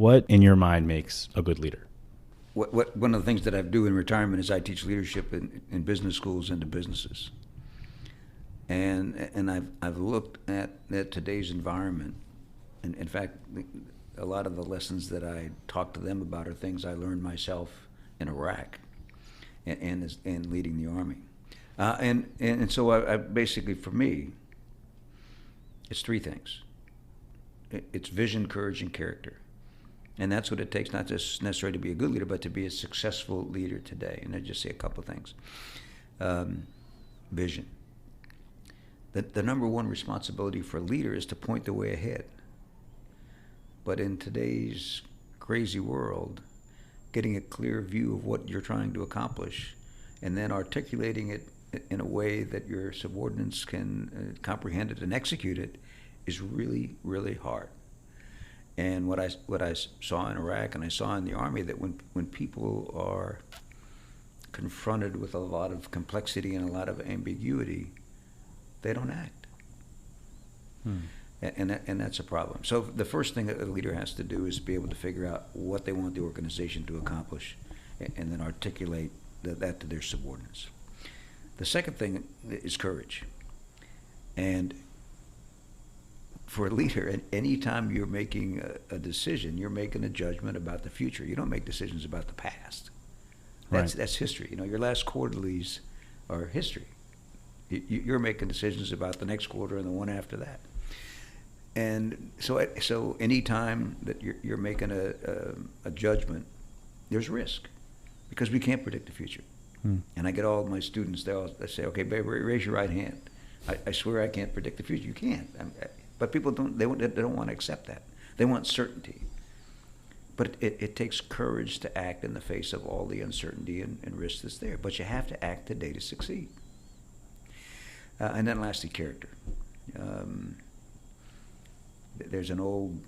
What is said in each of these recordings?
What in your mind makes a good leader? One of the things that I do in retirement is I teach leadership in business schools and to businesses. And I've looked at today's environment, and in fact, a lot of the lessons that I talk to them about are things I learned myself in Iraq and leading the Army. And so I basically, for me, it's three things. It's vision, courage, and character. And that's what it takes, not just necessarily to be a good leader, but to be a successful leader today. And I'll just say a couple of things. Vision. The number one responsibility for a leader is to point the way ahead. But in today's crazy world, getting a clear view of what you're trying to accomplish and then articulating it in a way that your subordinates can comprehend it and execute it is really, really hard. And what I saw in Iraq and I saw in the Army, that when people are confronted with a lot of complexity and a lot of ambiguity, they don't act. And that's a problem. So the first thing that a leader has to do is be able to figure out what they want the organization to accomplish and then articulate that to their subordinates. The second thing is courage. And for a leader, any time you're making a decision, you're making a judgment about the future. You don't make decisions about the past. That's history. You know, your last quarterlies are history. You're making decisions about the next quarter and the one after that. And so any time that you're making a judgment, there's risk, because we can't predict the future. And I get all of my students, they say, okay, babe, raise your right hand. I swear I can't predict the future. You can't. But people don't want to accept that. They want certainty. But it takes courage to act in the face of all the uncertainty and risk that's there. But you have to act today to succeed. And then lastly, character. There's one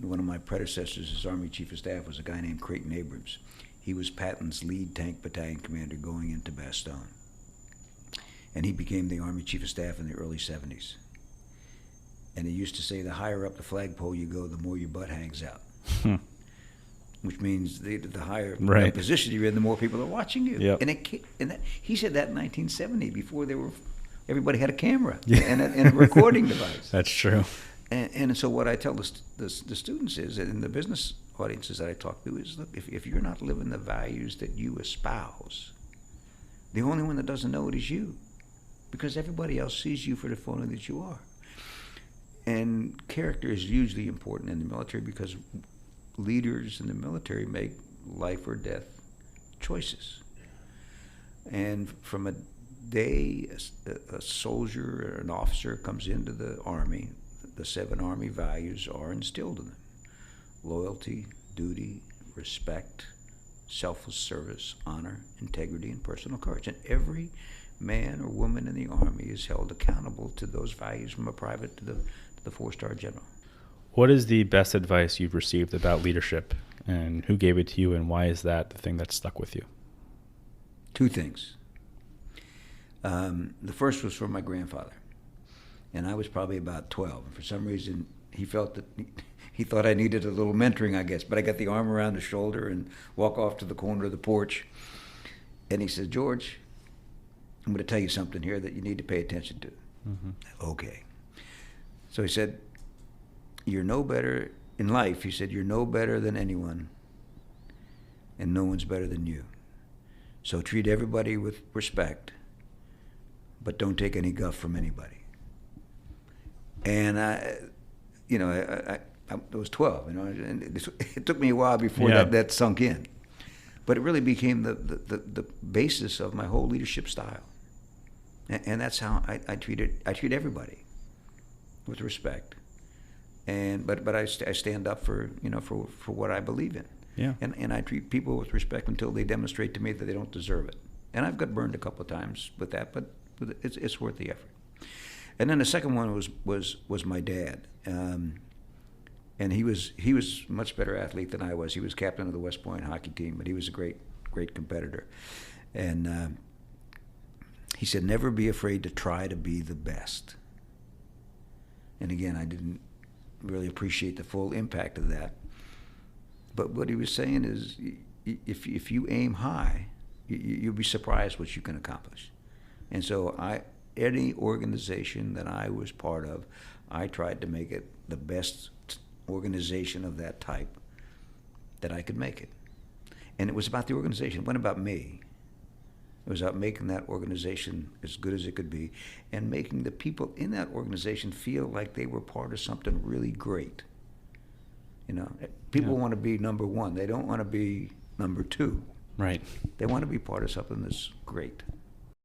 of my predecessors as Army Chief of Staff was a guy named Creighton Abrams. He was Patton's lead tank battalion commander going into Bastogne. And he became the Army Chief of Staff in the early 70s. And he used to say, the higher up the flagpole you go, the more your butt hangs out. Which means the higher the position you're in, the more people are watching you. Yep. He said that in 1970, before everybody had a camera and a recording device. That's true. And so what I tell the students is, and in the business audiences that I talk to, is, look, if you're not living the values that you espouse, the only one that doesn't know it is you, because everybody else sees you for the phony that you are. And character is hugely important in the military, because leaders in the military make life or death choices. And from a day a soldier or an officer comes into the Army, the 7 Army values are instilled in them: loyalty, duty, respect, selfless service, honor, integrity, and personal courage. And every man or woman in the Army is held accountable to those values, from a private to the 4-star general. What is the best advice you've received about leadership, and who gave it to you, and why is that the thing that stuck with you? 2 things. The first was from my grandfather. And I was probably about 12. And for some reason, he felt that he thought I needed a little mentoring, I guess. But I got the arm around his shoulder and walk off to the corner of the porch. And he said, George, I'm going to tell you something here that you need to pay attention to. Okay. So he said, you're no better in life. He said, you're no better than anyone, and no one's better than you. So treat everybody with respect, but don't take any guff from anybody. And I was 12, and it took me a while before that sunk in. But it really became the basis of my whole leadership style. And that's how I treat everybody with respect. But I stand up for what I believe in. Yeah. And I treat people with respect until they demonstrate to me that they don't deserve it. And I've got burned a couple of times with that, but it's worth the effort. And then the second one was my dad, and he was a much better athlete than I was. He was captain of the West Point hockey team, but he was a great competitor. And he said, never be afraid to try to be the best. And again, I didn't really appreciate the full impact of that But what he was saying is, if you aim high, you'll be surprised what you can accomplish. And so any organization that I was part of, I tried to make it the best organization of that type that I could make it. And it was about the organization. It wasn't about me. It was about making that organization as good as it could be and making the people in that organization feel like they were part of something really great. You know, people want to be number one. They don't want to be number two. Right. They want to be part of something that's great.